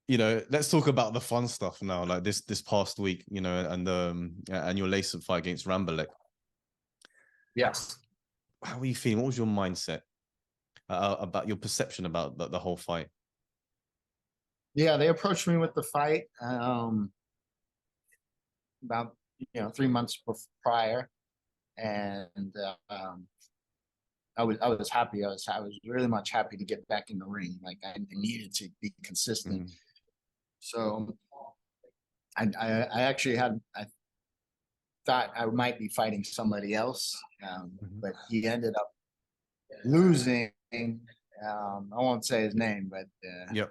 let's talk about the fun stuff now. Like this past week, and your lace-up fight against Rambolek. Yes. How were you feeling? What was your mindset about your perception about the whole fight? Yeah, they approached me with the fight about 3 months prior, and I was happy. I was really much happy to get back in the ring. Like I needed to be consistent. So I actually I thought I might be fighting somebody else, but he ended up losing. I won't say his name, but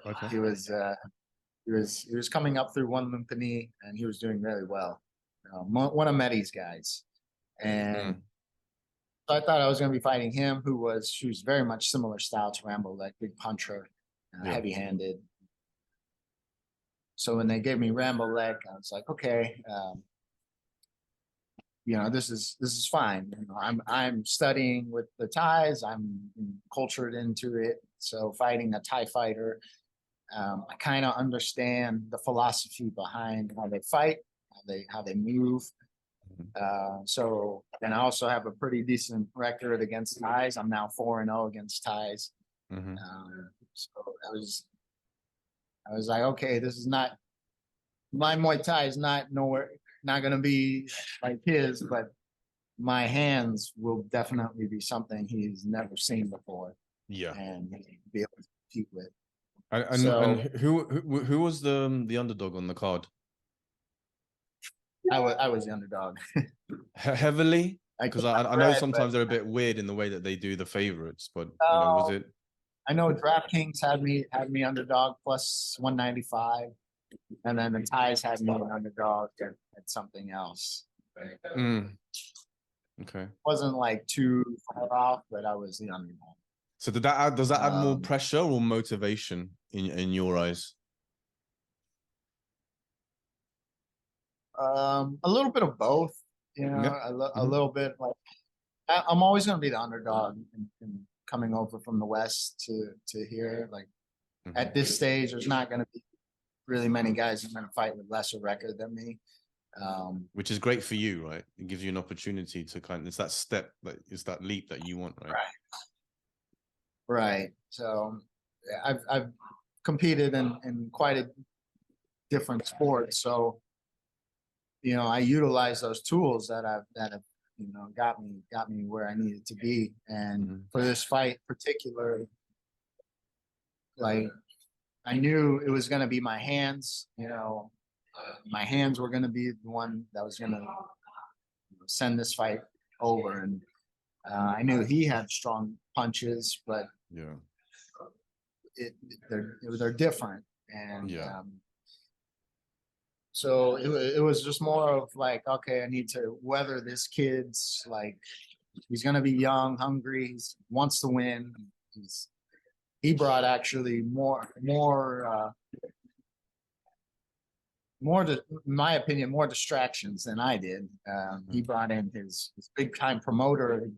Okay. he was coming up through one Lumpini, and he was doing really well. One of Medi's guys, and so I thought I was going to be fighting him, who's very much similar style to Rambo, like big puncher, heavy-handed. So when they gave me Rambolek, I was like, okay, this is fine. I'm studying with the Thais. I'm cultured into it. So fighting a Thai fighter, I kind of understand the philosophy behind how they fight, how they move. So, and I also have a pretty decent record against Thais. I'm now 4-0 against Thais. So I was like, okay, this is not, my Muay Thai is not going to be like his, but my hands will definitely be something he's never seen before. Yeah, and be able to compete with. And who was the underdog on the card? I was the underdog. Heavily? Because I know sometimes they're a bit weird in the way that they do the favorites, but was it? I know DraftKings had me underdog plus 195, and then the Thais had me an underdog at something else. Okay. Wasn't like too far off, but I was the underdog. So does that add more pressure or motivation in your eyes? A little bit of both, a little bit. Like I'm always going to be the underdog in coming over from the West to here. Like at this stage, there's not going to be really many guys who are going to fight with lesser record than me. Which is great for you, right? It gives you an opportunity to it's that step, it's that leap that you want, right? Right. So I've competed in quite a different sport. So, I utilize those tools that have got me where I needed to be. And for this fight particularly, like I knew it was going to be my hands, my hands were going to be the one that was going to send this fight over. And I knew he had strong punches, but they're different. And so it was just more of like, okay, I need to weather this kid's, like, he's going to be young, hungry, he wants to win. He brought actually more, in my opinion, more distractions than I did. He brought in his big time promoter.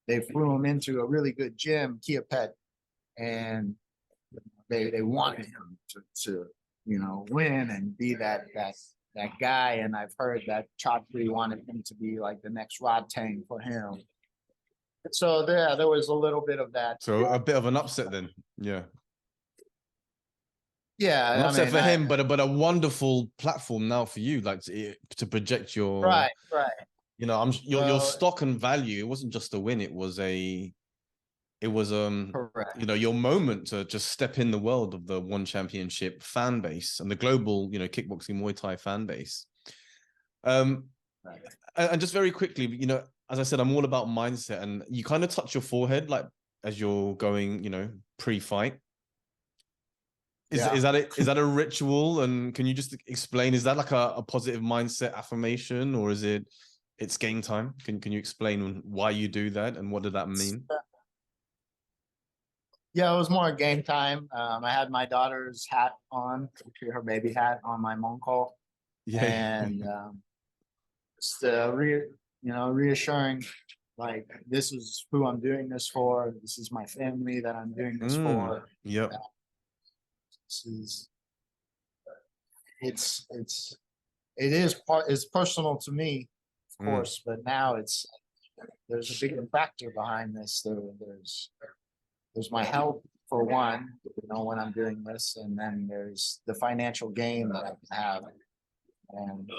They flew him into a really good gym, Kia Pet, and they wanted him to win and be that guy. And I've heard that Chatri wanted him to be like the next Rod Tang for him. So there was a little bit of that. So a bit of an upset then, yeah. Yeah, an upset for him, but a wonderful platform now for you, like to project your right. your stock and value. It wasn't just a win; it was correct. Your moment to just step in the world of the One Championship fan base and the global kickboxing Muay Thai fan base. And just very quickly, as I said, I'm all about mindset, and you kind of touch your forehead like as you're going, pre-fight. Is that a ritual? And can you just explain, is that like a positive mindset affirmation, or is it's game time? Can you explain why you do that and what did that mean? Yeah, it was more game time. I had my daughter's hat on, her baby hat on my Mongkol. And just reassuring, like, this is who I'm doing this for. This is my family that I'm doing this for. Yep. This is it's personal to me, of Mm. course, but now there's a bigger factor behind this. There's my health for one, when I'm doing this, and then there's the financial gain that I can have. And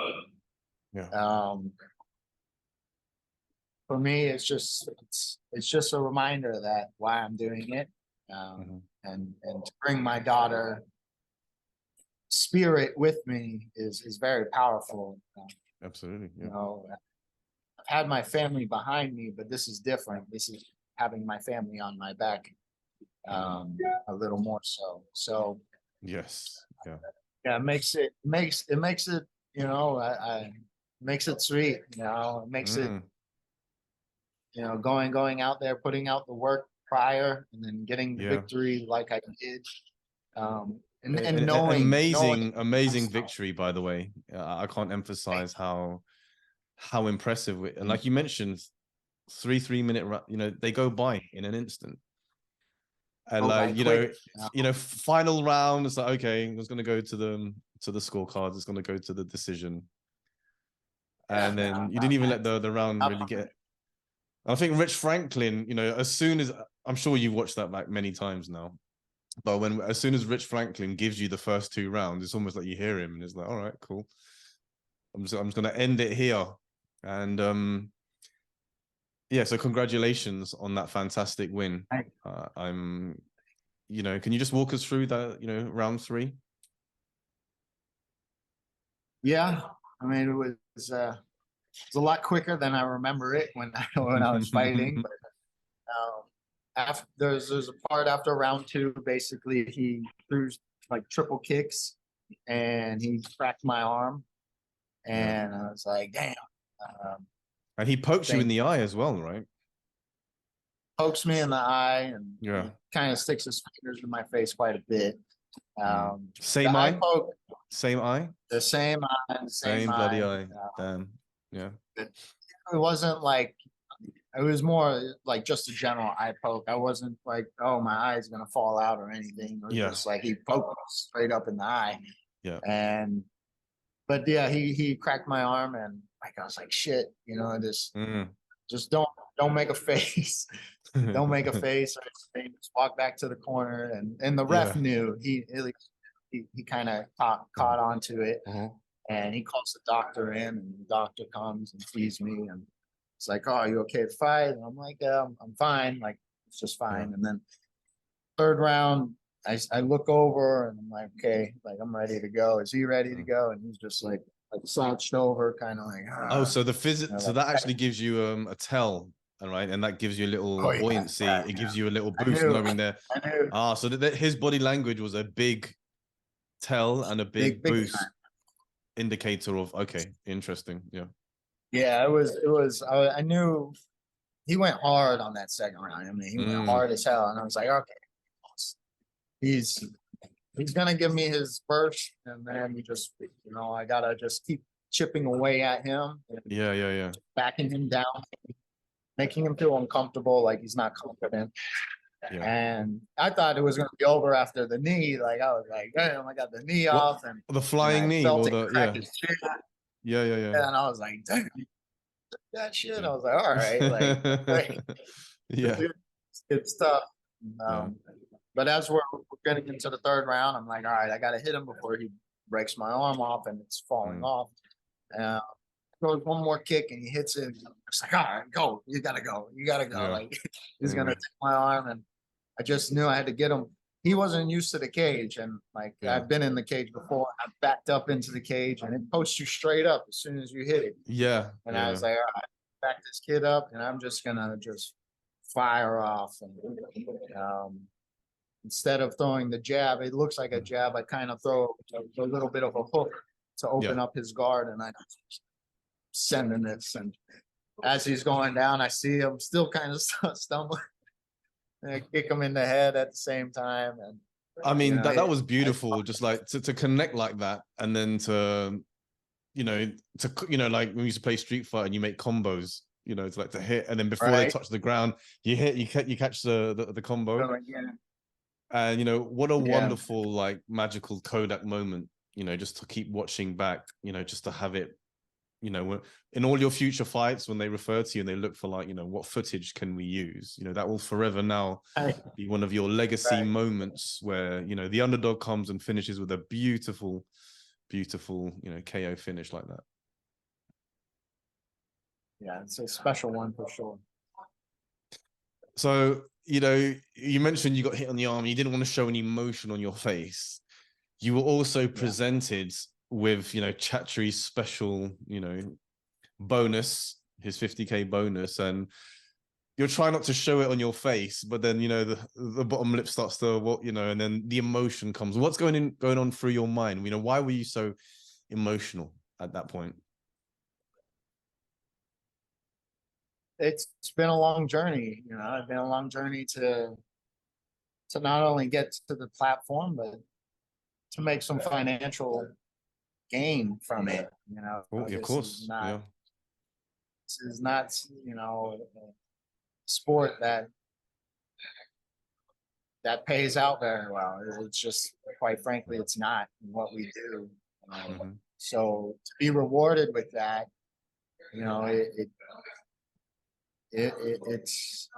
Yeah. for me, it's just a reminder that why I'm doing it, and to bring my daughter spirit with me is very powerful. Absolutely. Yeah. I've had my family behind me, but this is different. This is having my family on my back, a little more so. So Yes. Yeah. yeah, it makes it, I makes it sweet. It makes it, going out there, putting out the work prior, and then getting the victory like I did. And knowing amazing victory, by the way. I can't emphasize how impressive and like you mentioned, 3-minute they go by in an instant. And final round, it's like, okay, it's going to go to the scorecards, it's going to go to the decision, and then you didn't even let the round really get. I think Rich Franklin, as soon as, I'm sure you've watched that like many times now, but as soon as Rich Franklin gives you the first 2 rounds, it's almost like you hear him and it's like, all right, cool. I'm just going to end it here. And yeah, so congratulations on that fantastic win. Can you just walk us through that, round 3? Yeah, I mean, it was a lot quicker than I remember it when I was fighting. But after there's a part after round 2, basically he threw like triple kicks and he cracked my arm, and I was like, damn. And he pokes you in the eye as well, right? Pokes me in the eye, and kind of sticks his fingers in my face quite a bit. Same eye? Same eye? The same eye. Same bloody eye. Damn. Yeah. It wasn't like, it was more like just a general eye poke. I wasn't like, oh, my eye is going to fall out or anything. It was just like he poked straight up in the eye. Yeah. But yeah, he cracked my arm, and like, I was like, shit, just don't make a face. Don't make a face, or just walk back to the corner. And the ref knew. He kind of caught onto it, and he calls the doctor in, and the doctor comes and sees me, and it's like, oh, are you okay to fight? And I'm like, yeah, I'm fine. Like, it's just fine. And then 3rd round, I look over and I'm like, okay, like, I'm ready to go. Is he ready to go? And he's just like slouched over, kind of like, so so that actually gives you a tell, all right, and that gives you a little buoyancy. It gives you a little boost knowing that. So that his body language was a big tell and a big boost indicator of, okay, interesting. Yeah, it was. I knew he went hard on that 2nd round. I mean, he went hard as hell, and I was like, okay, he's gonna give me his burst, and then we just, I gotta just keep chipping away at him. Backing him down, making him feel uncomfortable, like he's not confident. And I thought it was going to be over after the knee. Like, I was like, damn, I got the knee off, and the flying knee, or the yeah. And I was like, damn, that shit. I was like, all right, like it's tough. But as we're getting into the 3rd round, I'm like, all right, I got to hit him before he breaks my arm off and it's falling off. Throws one more kick and he hits it. It's like, all right, go. You gotta go. Like, he's gonna take my arm, and I just knew I had to get him. He wasn't used to the cage, and like, I've been in the cage before. I backed up into the cage, and it posts you straight up as soon as you hit it. And I was like, all right, back this kid up, and I'm just gonna fire off. And instead of throwing the jab, it looks like a jab. I kind of throw a little bit of a hook to open up his guard, and I sending this. And as he's going down, I see him still kind of stumbling, and I kick him in the head at the same time. And I mean, that was beautiful, just like to connect like that, and then to like when we used to play Street Fighter and you make combos, it's like to hit, and then before they touch the ground, you catch the combo. And what a wonderful, like, magical Kodak moment, you know, just to keep watching back, you know, just to have it, you know, in all your future fights, when they refer to you and they look for, like, you know, what footage can we use, you know, that will forever now be one of your legacy moments where, you know, the underdog comes and finishes with a beautiful, beautiful, you know, KO finish like that. Yeah, it's a special one for sure. So, you know, you mentioned you got hit on the arm. You didn't want to show any emotion on your face. You were also presented with, you know, Chatri's special, you know, bonus, his 50K bonus, and you're trying not to show it on your face, but then, you know, the bottom lip starts to, what, you know, and then the emotion comes. What's going on through your mind? You know, why were you so emotional at that point? It's been a long journey, you know. It's been a long journey to not only get to the platform, but to make some financial gain from it. You know, Oh, of course. Yeah. This is not, you know, a sport that pays out very well. It's just, quite frankly, it's not what we do. So to be rewarded with that, you know, it's,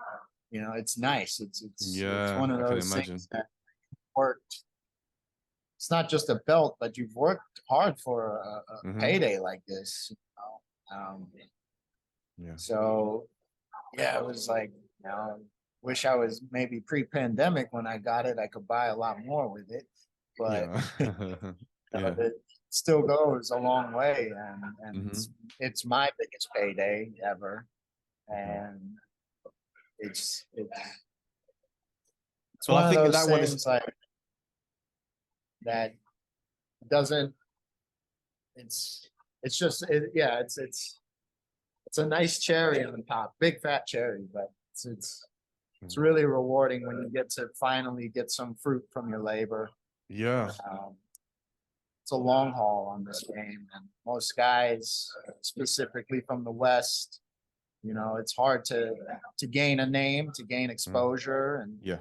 you know, it's nice. It's one of those things that worked. It's not just a belt, but you've worked hard for a payday like this. You know? So yeah, it was like, you know, wish I was maybe pre-pandemic when I got it. I could buy a lot more with it, but it still goes a long way, and it's my biggest payday ever, and it's well, one I of think those that things one is like that doesn't. It's just yeah. It's a nice cherry on top, big fat cherry, but it's really rewarding when you get to finally get some fruit from your labor. Yeah. It's a long haul on this game, and most guys, specifically from the West, you know, it's hard to gain a name, to gain exposure, and you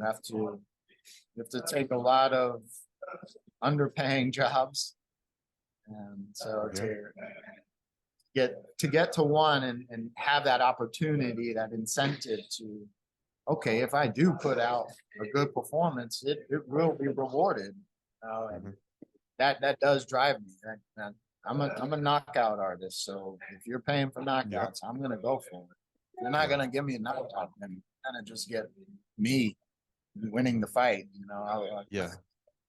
have to take a lot of underpaying jobs, and so to get to one and have that opportunity, that incentive to, okay, if I do put out a good performance, it will be rewarded. And that does drive me. I'm a knockout artist, so if you're paying for knockouts, I'm gonna go for it. You're not gonna give me a knockout, then you're gonna just get me winning the fight. You know,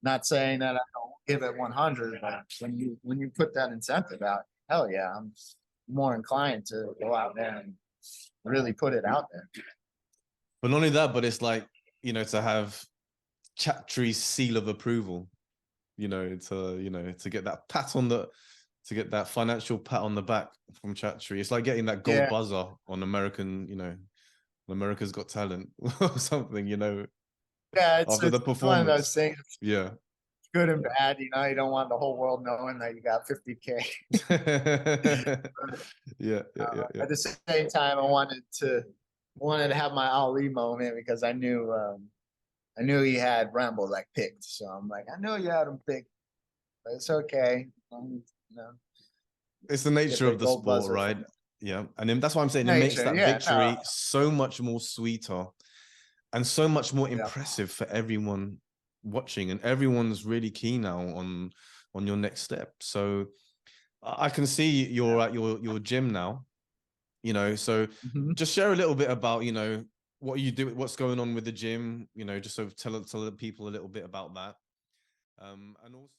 not saying that I don't give it 100, but when you put that incentive out, hell yeah, I'm more inclined to go out there and really put it out there. But not only that, but it's like, you know, to have Chatri's seal of approval, you know, to get that to get that financial pat on the back from Chatri. It's like getting that gold buzzer on American, you know, America's Got Talent or something, you know. Yeah, it's the performance. One of those things. Yeah. Good and bad, you know. You don't want the whole world knowing that you got 50K. At the same time, I wanted to have my Ali moment, because I knew he had Rambolek picked. So I'm like, I know you had him picked, but it's okay. You know, it's the nature of the sport, right? Yeah, and then that's why I'm saying it makes that victory so much more sweeter and so much more impressive for everyone watching, and everyone's really keen now on your next step. So I can see you're at your gym now, you know, so just share a little bit about, you know, what you do, what's going on with the gym, you know, just so tell the people a little bit about that. And also